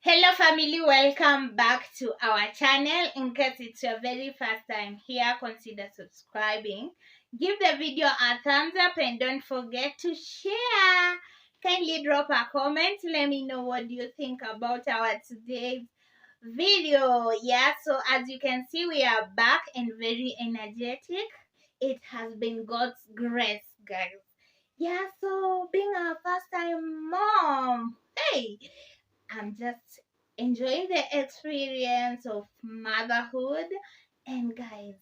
Hello family, welcome back to our channel. In case it's your very first time here, consider subscribing. Give the video a thumbs up and don't forget to share. Kindly drop a comment. Let me know what you think about our today's video. Yeah, so as you can see, we are back and very energetic. It has been God's grace, guys. Yeah, so being our first time mom, hey, I'm just enjoying the experience of motherhood. And guys,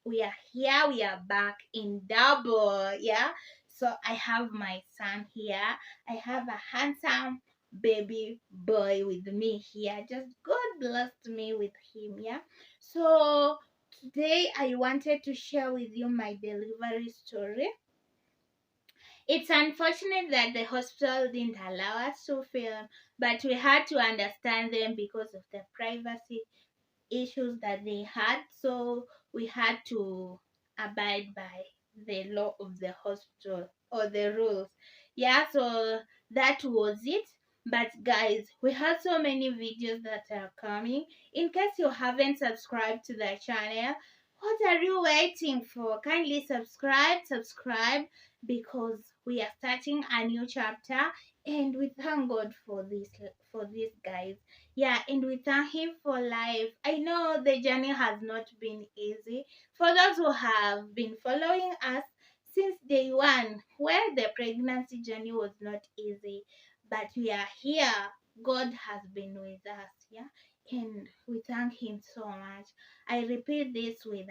we are here, we are back in double. Yeah. So I have my son here. I have a handsome baby boy with me here. Just God blessed me with him. Yeah. So today I wanted to share with you my delivery story. It's unfortunate that the hospital didn't allow us to film, but we had to understand them because of the privacy issues that they had. So we had to abide by the law of the hospital or the rules. Yeah, so that was it. But guys, we have so many videos that are coming. In case you haven't subscribed to the channel, what are you waiting for? Kindly subscribe because we are starting a new chapter, and we thank God for this, guys. Yeah, and we thank Him for life. I know the journey has not been easy. For those who have been following us since day one, where the pregnancy journey was not easy, but we are here. God has been with us, yeah, and we thank Him so much. I repeat this with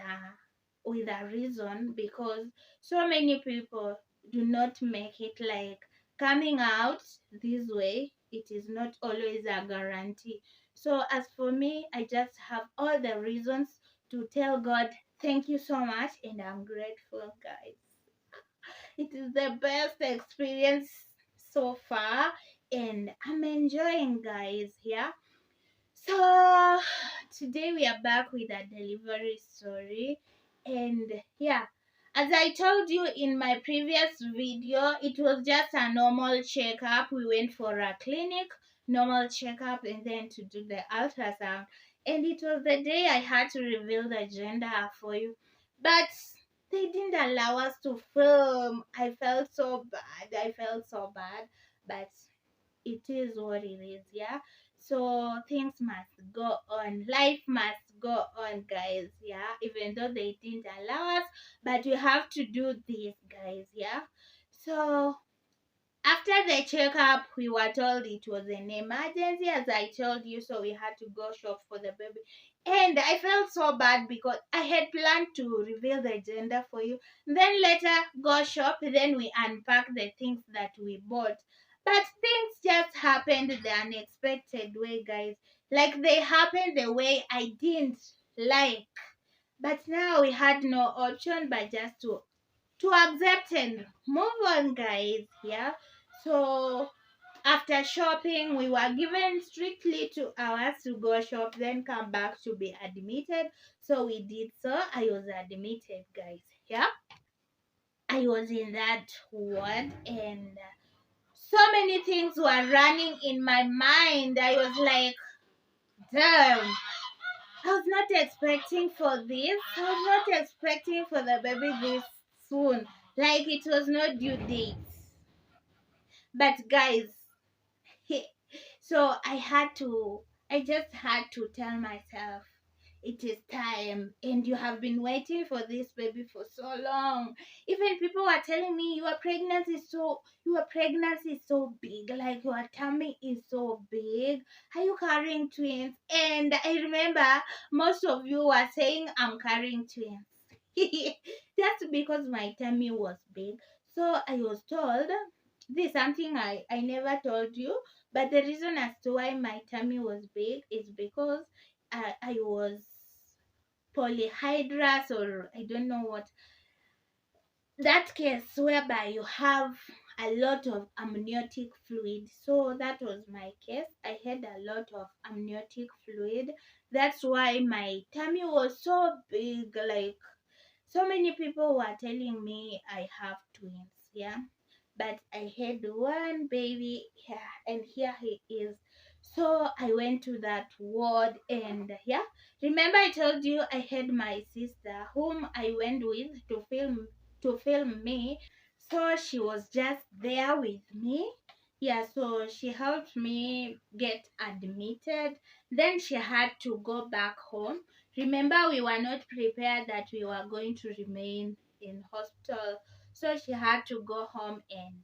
a reason because so many people do not make it. Like coming out this way, it is not always a guarantee. So as for me, I just have all the reasons to tell God thank you so much, and I'm grateful, guys. It is the best experience so far, and I'm enjoying, guys. Yeah. So today we are back with a delivery story, and yeah, as I told you in my previous video, it was just a normal checkup. We went for a clinic, normal checkup, and then to do the ultrasound. And it was the day I had to reveal the gender for you, but they didn't allow us to film. I felt so bad. But it is what it is, yeah. So things must go on, life must go on, guys, yeah, even though they didn't allow us, but we have to do this, guys, yeah. So after the checkup, we were told it was an emergency, as I told you, so we had to go shop for the baby. And I felt so bad because I had planned to reveal the gender for you, then later go shop, then we unpack the things that we bought. But things just happened the unexpected way, guys. Like they happened the way I didn't like. But now we had no option but just to accept and move on, guys, yeah. So after shopping, we were given strictly 2 hours to go shop, then come back to be admitted. So we did so. I was admitted, guys, yeah. I was in that ward, and so many things were running in my mind. I was like, damn, I was not expecting for this. I was not expecting for the baby this soon. Like it was not due date. But guys, so I just had to tell myself it is time, and you have been waiting for this baby for so long. Even people were telling me your pregnancy is so big, like your tummy is so big. Are you carrying twins? And I remember most of you were saying I'm carrying twins. That's because my tummy was big. So I was told this is something I never told you, but the reason as to why my tummy was big is because I was polyhydrous, or I don't know what that case whereby you have a lot of amniotic fluid. So that was my case. I had a lot of amniotic fluid. That's why my tummy was so big. Like so many people were telling me I have twins, yeah. But I had one baby, yeah, and here he is. So I went to that ward, and yeah, remember I told you I had my sister whom I went with to film me. So she was just there with me. Yeah, so she helped me get admitted. Then she had to go back home. Remember, we were not prepared that we were going to remain in hospital. So she had to go home and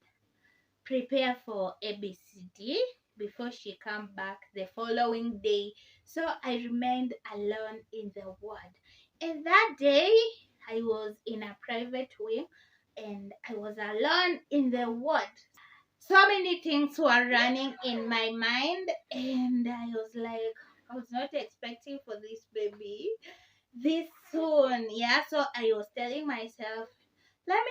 prepare for ABCD before she come back the following day. So I remained alone in the ward. And that day I was in a private wing and I was alone in the ward. So many things were running in my mind, and I was like, I was not expecting for this baby this soon. Yeah, so I was telling myself, let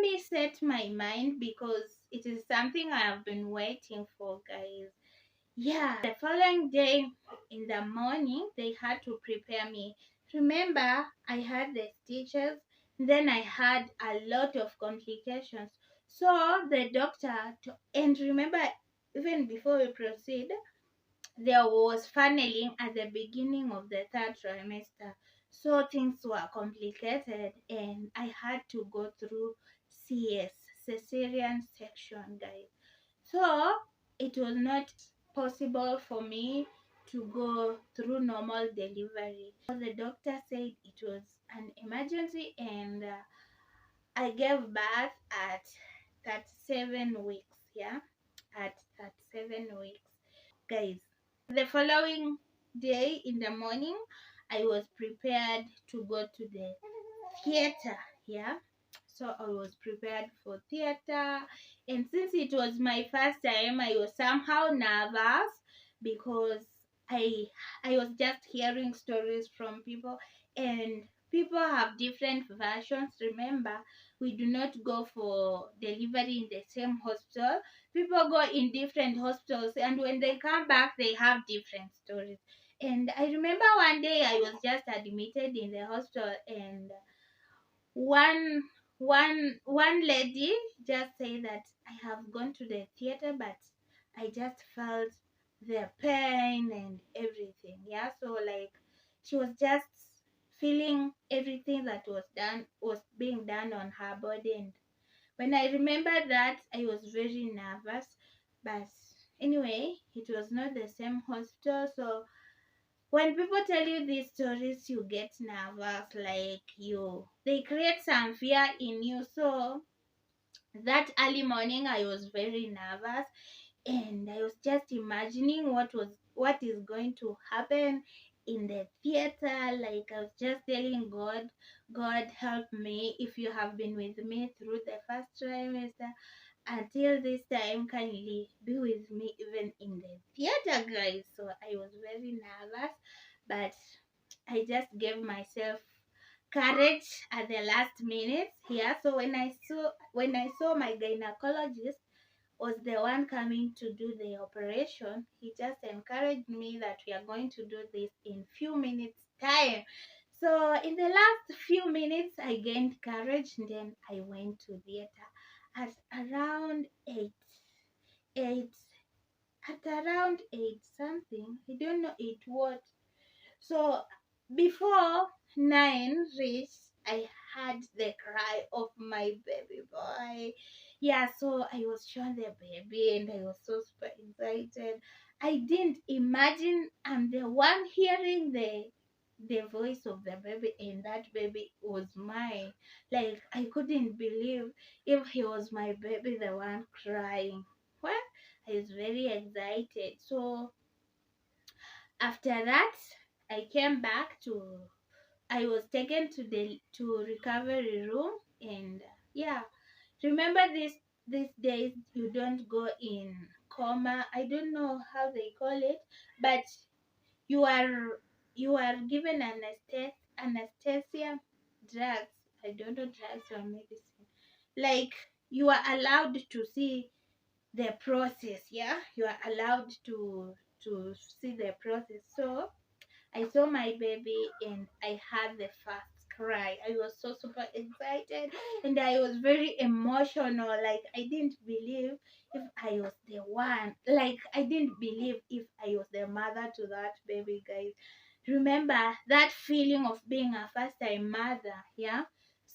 me set my mind because it is something I have been waiting for, guys. Yeah, the following day in the morning, they had to prepare me. Remember, I had the stitches, then I had a lot of complications. So the doctor, and remember, even before we proceed, there was funneling at the beginning of the third trimester. So things were complicated, and I had to go through CS, cesarean section, guys. So it was not possible for me to go through normal delivery. The doctor said it was an emergency, and I gave birth at 37 weeks. Yeah, at 37 weeks, guys. The following day in the morning, I was prepared to go to the theater. Yeah, so I was prepared for theater, and since it was my first time, I was somehow nervous because I I was just hearing stories from people, and people have different versions. Remember, we do not go for delivery in the same hospital. People go in different hospitals, and when they come back they have different stories. And I remember one day I was just admitted in the hospital, and one one lady just said that I have gone to the theater, but I just felt the pain and everything. Yeah, so like she was just feeling everything that was being done on her body. And when I remembered that, I was very nervous. But anyway, it was not the same hospital. So when people tell you these stories, you get nervous, like they create some fear in you. So that early morning, I was very nervous, and I was just imagining what is going to happen in the theater. Like I was just telling God, God help me. If you have been with me through the first trimester until this time, kindly be with me even in the theater, guys. So I was very nervous, but I just gave myself courage at the last minute. Yeah, so when I saw my gynecologist was the one coming to do the operation, he just encouraged me that we are going to do this in few minutes time. So in the last few minutes I gained courage, and then I went to theater at around 8 at around 8 something, I don't know 8 what. So before 9 reached, I had the cry of my baby boy. Yeah, so I was shown the baby, and I was so super excited. I didn't imagine I'm the one hearing the voice of the baby, and that baby was mine. Like I couldn't believe if he was my baby, the one crying. Well, I was very excited. So after that, I came back to. I was taken to recovery room, and yeah, remember these days you don't go in coma. I don't know how they call it, but you are you are given anesthesia drugs. I don't know, drugs or medicine. Like you are allowed to see the process. Yeah, you are allowed to see the process. So I saw my baby, and I had the first cry. I was so super excited and I was very emotional. Like I didn't believe if I was the one. Like I didn't believe if I was the mother to that baby, guys. Remember that feeling of being a first time mother, yeah?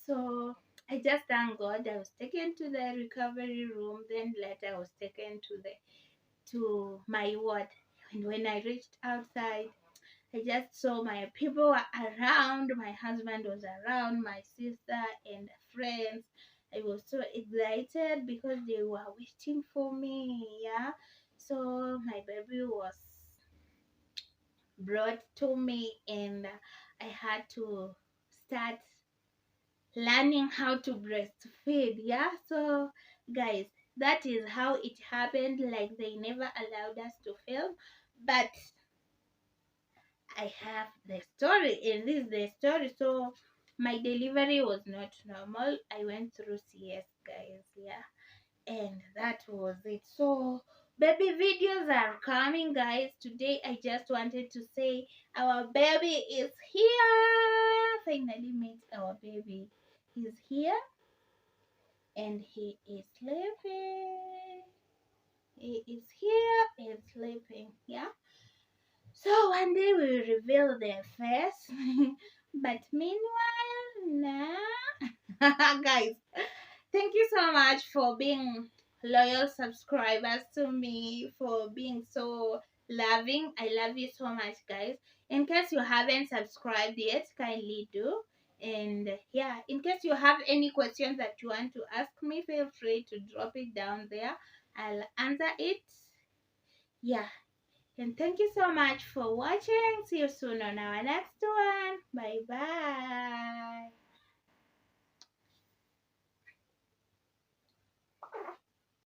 So I just thank God I was taken to the recovery room, then later I was taken to my ward. And when I reached outside, I just saw my people were around, my husband was around, my sister and friends. I was so excited because they were waiting for me, yeah. So my baby was brought to me and I had to start learning how to breastfeed, yeah. So guys, that is how it happened. Like they never allowed us to film, but I have the story, and this is the story. So my delivery was not normal. I went through CS, guys, yeah, and that was it. So baby videos are coming, guys. Today I just wanted to say our baby is here. Finally met our baby. He's here and he is sleeping. He is here and sleeping, yeah. So one day we will reveal their face. But meanwhile, nah. Guys, thank you so much for being loyal subscribers to me, for being so loving. I love you so much, guys. In case you haven't subscribed yet, kindly do. And yeah, in case you have any questions that you want to ask me, feel free to drop it down there. I'll answer it. Yeah. And thank you so much for watching. See you soon on our next one. Bye bye.